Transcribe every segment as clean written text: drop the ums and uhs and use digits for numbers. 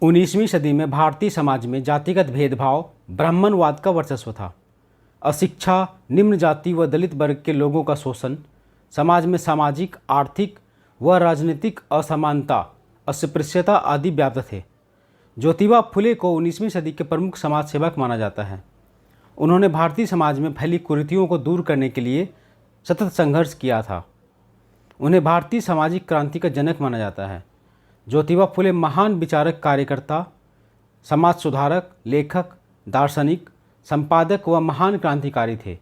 19वीं सदी में भारतीय समाज में जातिगत भेदभाव, ब्राह्मणवाद का वर्चस्व था। अशिक्षा, निम्न जाति व दलित वर्ग के लोगों का शोषण, समाज में सामाजिक, आर्थिक व राजनीतिक असमानता, अस्पृश्यता आदि व्याप्त थे। ज्योतिबा फुले को 19वीं सदी के प्रमुख समाज सेवक माना जाता है। उन्होंने भारतीय समाज में फैली कुरीतियों को दूर करने के लिए सतत संघर्ष किया था। उन्हें भारतीय सामाजिक क्रांति का जनक माना जाता है। ज्योतिबा फुले महान विचारक, कार्यकर्ता, समाज सुधारक, लेखक, दार्शनिक, संपादक व महान क्रांतिकारी थे।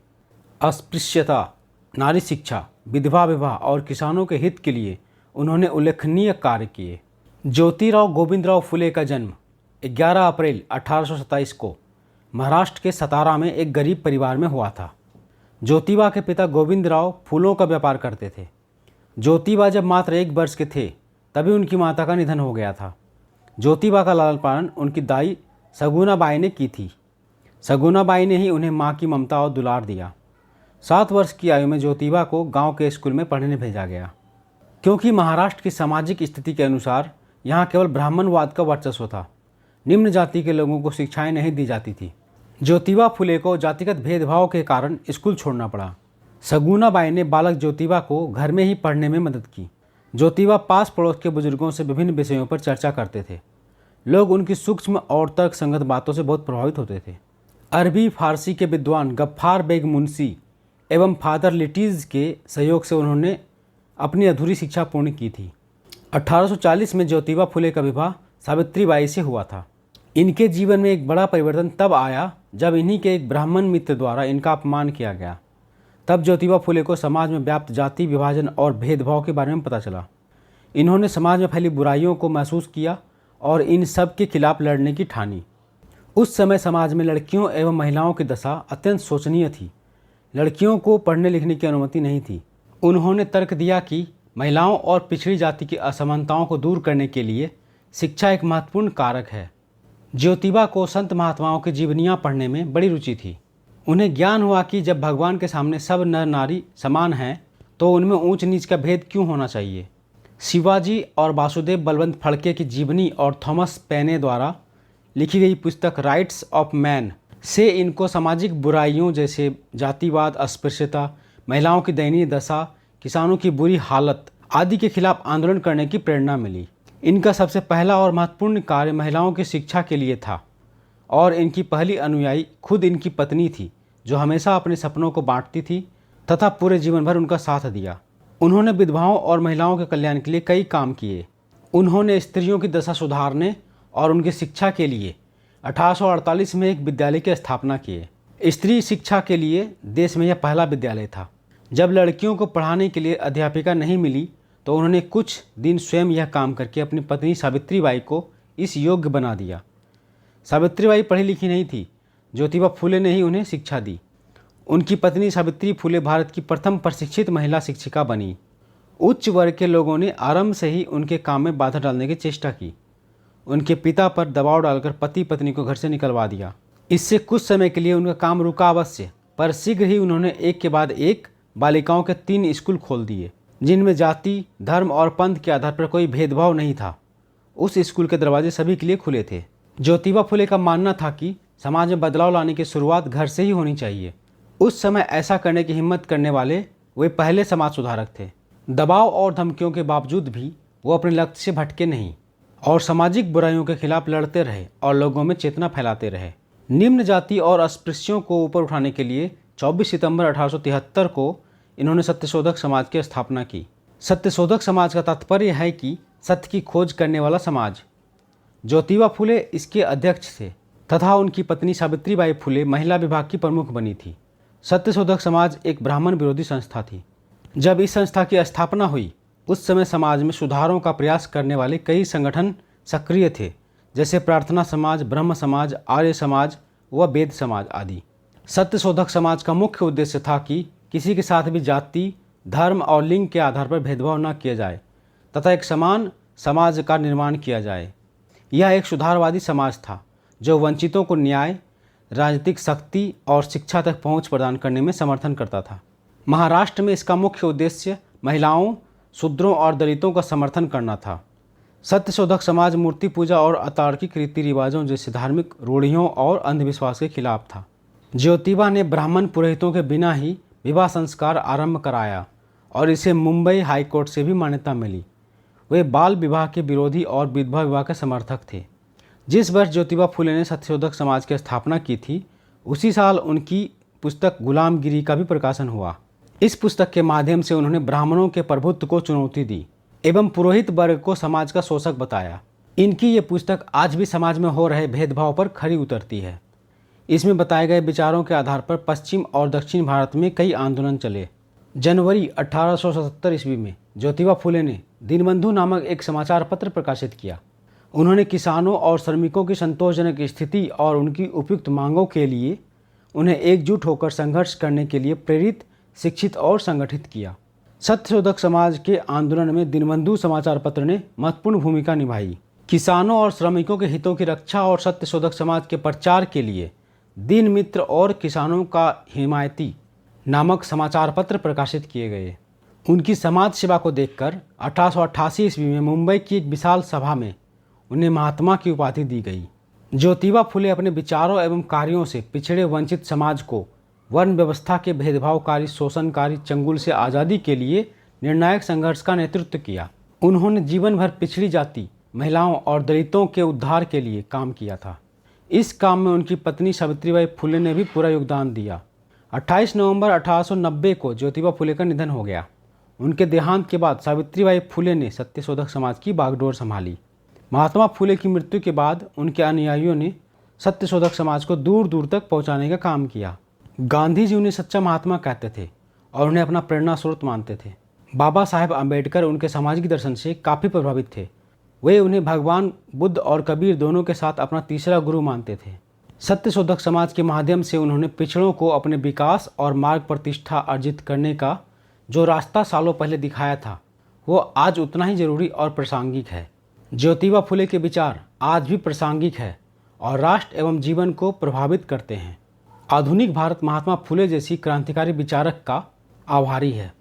अस्पृश्यता, नारी शिक्षा, विधवा विवाह और किसानों के हित के लिए उन्होंने उल्लेखनीय कार्य किए। ज्योतिराव गोविंदराव फुले का जन्म 11 अप्रैल 1827 को महाराष्ट्र के सतारा में एक गरीब परिवार में हुआ था। ज्योतिबा के पिता गोविंदराव फूलों का व्यापार करते थे। ज्योतिबा जब मात्र 1 वर्ष के थे तभी उनकी माता का निधन हो गया था। ज्योतिबा का लालन पालन उनकी दाई सगुनाबाई ने की थी। सगुनाबाई ने ही उन्हें माँ की ममता और दुलार दिया। 7 वर्ष की आयु में ज्योतिबा को गांव के स्कूल में पढ़ने भेजा गया, क्योंकि महाराष्ट्र की सामाजिक स्थिति के अनुसार यहाँ केवल ब्राह्मणवाद का वर्चस्व था। निम्न जाति के लोगों को शिक्षाएं नहीं दी जाती थी। ज्योतिबा फुले को जातिगत भेदभाव के कारण स्कूल छोड़ना पड़ा। सगुनाबाई ने बालक ज्योतिबा को घर में ही पढ़ने में मदद की। ज्योतिबा पास पड़ोस के बुजुर्गों से विभिन्न विषयों पर चर्चा करते थे। लोग उनकी सूक्ष्म और तर्कसंगत बातों से बहुत प्रभावित होते थे। अरबी फारसी के विद्वान गफ्फार बेग मुंशी एवं फादर लिटिज के सहयोग से उन्होंने अपनी अधूरी शिक्षा पूर्ण की थी। 1840 में ज्योतिबा फुले का विवाह सावित्रीबाई से हुआ था। इनके जीवन में एक बड़ा परिवर्तन तब आया जब इन्हीं के एक ब्राह्मण मित्र द्वारा इनका अपमान किया गया। तब ज्योतिबा फुले को समाज में व्याप्त जाति विभाजन और भेदभाव के बारे में पता चला। इन्होंने समाज में फैली बुराइयों को महसूस किया और इन सब के खिलाफ लड़ने की ठानी। उस समय समाज में लड़कियों एवं महिलाओं की दशा अत्यंत शोचनीय थी। लड़कियों को पढ़ने लिखने की अनुमति नहीं थी। उन्होंने तर्क दिया कि महिलाओं और पिछड़ी जाति की असमानताओं को दूर करने के लिए शिक्षा एक महत्वपूर्ण कारक है। ज्योतिबा को संत महात्माओं की जीवनियाँ पढ़ने में बड़ी रुचि थी। उन्हें ज्ञान हुआ कि जब भगवान के सामने सब नर नारी समान हैं तो उनमें ऊंच नीच का भेद क्यों होना चाहिए। शिवाजी और वासुदेव बलवंत फड़के की जीवनी और थॉमस पेने द्वारा लिखी गई पुस्तक राइट्स ऑफ मैन से इनको सामाजिक बुराइयों जैसे जातिवाद, अस्पृश्यता, महिलाओं की दयनीय दशा, किसानों की बुरी हालत आदि के खिलाफ आंदोलन करने की प्रेरणा मिली। इनका सबसे पहला और महत्वपूर्ण कार्य महिलाओं की शिक्षा के लिए था और इनकी पहली अनुयायी खुद इनकी पत्नी थी, जो हमेशा अपने सपनों को बांटती थी तथा पूरे जीवन भर उनका साथ दिया। उन्होंने विधवाओं और महिलाओं के कल्याण के लिए कई काम किए। उन्होंने स्त्रियों की दशा सुधारने और उनकी शिक्षा के लिए 1848 में एक विद्यालय की स्थापना किए। स्त्री शिक्षा के लिए देश में यह पहला विद्यालय था। जब लड़कियों को पढ़ाने के लिए अध्यापिका नहीं मिली तो उन्होंने कुछ दिन स्वयं यह काम करके अपनी पत्नी सावित्रीबाई को इस योग्य बना दिया। सावित्रीबाई पढ़ी लिखी नहीं थी। ज्योतिबा फुले ने ही उन्हें शिक्षा दी। उनकी पत्नी सावित्री फुले भारत की प्रथम प्रशिक्षित महिला शिक्षिका बनी। उच्च वर्ग के लोगों ने आरंभ से ही उनके काम में बाधा डालने की चेष्टा की। उनके पिता पर दबाव डालकर पति पत्नी को घर से निकलवा दिया। इससे कुछ समय के लिए उनका काम रुका अवश्य, पर शीघ्र ही उन्होंने एक के बाद एक बालिकाओं के 3 स्कूल खोल दिए, जिनमें जाति, धर्म और पंथ के आधार पर कोई भेदभाव नहीं था। उस स्कूल के दरवाजे सभी के लिए खुले थे। ज्योतिबा फुले का मानना था कि समाज में बदलाव लाने की शुरुआत घर से ही होनी चाहिए। उस समय ऐसा करने की हिम्मत करने वाले वे पहले समाज सुधारक थे। दबाव और धमकियों के बावजूद भी वो अपने लक्ष्य से भटके नहीं और सामाजिक बुराइयों के खिलाफ लड़ते रहे और लोगों में चेतना फैलाते रहे। निम्न जाति और अस्पृश्यों को ऊपर उठाने के लिए 24 सितंबर 1873 को इन्होंने सत्यशोधक समाज की स्थापना की। सत्यशोधक समाज का तात्पर्य है कि सत्य की खोज करने वाला समाज। ज्योतिबा फुले इसके अध्यक्ष थे तथा उनकी पत्नी सावित्रीबाई फुले महिला विभाग की प्रमुख बनी थी। सत्यशोधक समाज एक ब्राह्मण विरोधी संस्था थी। जब इस संस्था की स्थापना हुई उस समय समाज में सुधारों का प्रयास करने वाले कई संगठन सक्रिय थे, जैसे प्रार्थना समाज, ब्रह्म समाज, आर्य समाज व वेद समाज आदि। सत्यशोधक समाज का मुख्य उद्देश्य था कि किसी के साथ भी जाति, धर्म और लिंग के आधार पर भेदभाव न किया जाए तथा एक समान समाज का निर्माण किया जाए। यह एक सुधारवादी समाज था जो वंचितों को न्याय, राजनीतिक शक्ति और शिक्षा तक पहुंच प्रदान करने में समर्थन करता था। महाराष्ट्र में इसका मुख्य उद्देश्य महिलाओं, शूद्रों और दलितों का समर्थन करना था। सत्यशोधक समाज मूर्ति पूजा और अतार्किक रीति रिवाजों जैसे धार्मिक रूढ़ियों और अंधविश्वास के खिलाफ था। ज्योतिबा ने ब्राह्मण पुरोहितों के बिना ही विवाह संस्कार आरंभ कराया और इसे मुंबई हाईकोर्ट से भी मान्यता मिली। वे बाल विवाह के विरोधी और विधवा विवाह के समर्थक थे। जिस वर्ष ज्योतिबा फुले ने सत्यशोधक समाज की स्थापना की थी, उसी साल उनकी पुस्तक गुलामगिरी का भी प्रकाशन हुआ। इस पुस्तक के माध्यम से उन्होंने ब्राह्मणों के प्रभुत्व को चुनौती दी एवं पुरोहित वर्ग को समाज का शोषक बताया। इनकी ये पुस्तक आज भी समाज में हो रहे भेदभाव पर खरी उतरती है। इसमें बताए गए विचारों के आधार पर पश्चिम और दक्षिण भारत में कई आंदोलन चले। जनवरी 1877 ईस्वी में ज्योतिबा फुले ने दीनबंधु नामक एक समाचार पत्र प्रकाशित किया। उन्होंने किसानों और श्रमिकों की संतोषजनक स्थिति और उनकी उपयुक्त मांगों के लिए उन्हें एकजुट होकर संघर्ष करने के लिए प्रेरित, शिक्षित और संगठित किया। सत्यशोधक समाज के आंदोलन में दीनबंधु समाचार पत्र ने महत्वपूर्ण भूमिका निभाई। किसानों और श्रमिकों के हितों की रक्षा और सत्यशोधक समाज के प्रचार के लिए दीन मित्र और किसानों का हिमायती नामक समाचार पत्र प्रकाशित किए गए। उनकी समाज सेवा को देखकर 1888 ईस्वी में मुंबई की एक विशाल सभा में उन्हें महात्मा की उपाधि दी गई। ज्योतिबा फुले अपने विचारों एवं कार्यों से पिछड़े वंचित समाज को वर्ण व्यवस्था के भेदभावकारी शोषणकारी चंगुल से आज़ादी के लिए निर्णायक संघर्ष का नेतृत्व किया। उन्होंने जीवन भर पिछड़ी जाति, महिलाओं और दलितों के उद्धार के लिए काम किया था। इस काम में उनकी पत्नी सावित्रीबाई फुले ने भी पूरा योगदान दिया। 28 नवंबर 1890 को ज्योतिबा फुले का निधन हो गया। उनके देहांत के बाद सावित्रीबाई फुले ने सत्यशोधक समाज की बागडोर संभाली। महात्मा फुले की मृत्यु के बाद उनके अनुयायियों ने सत्यशोधक समाज को दूर दूर तक पहुंचाने का काम किया। गांधी जी उन्हें सच्चा महात्मा कहते थे और उन्हें अपना प्रेरणा स्रोत मानते थे। बाबा साहेब आम्बेडकर उनके सामाजिक दर्शन से काफ़ी प्रभावित थे। वे उन्हें भगवान बुद्ध और कबीर दोनों के साथ अपना तीसरा गुरु मानते थे। सत्यशोधक समाज के माध्यम से उन्होंने पिछड़ों को अपने विकास और मार्ग प्रतिष्ठा अर्जित करने का जो रास्ता सालों पहले दिखाया था, वो आज उतना ही जरूरी और प्रासंगिक है। ज्योतिबा फुले के विचार आज भी प्रासंगिक है और राष्ट्र एवं जीवन को प्रभावित करते हैं। आधुनिक भारत महात्मा फुले जैसी क्रांतिकारी विचारक का आभारी है।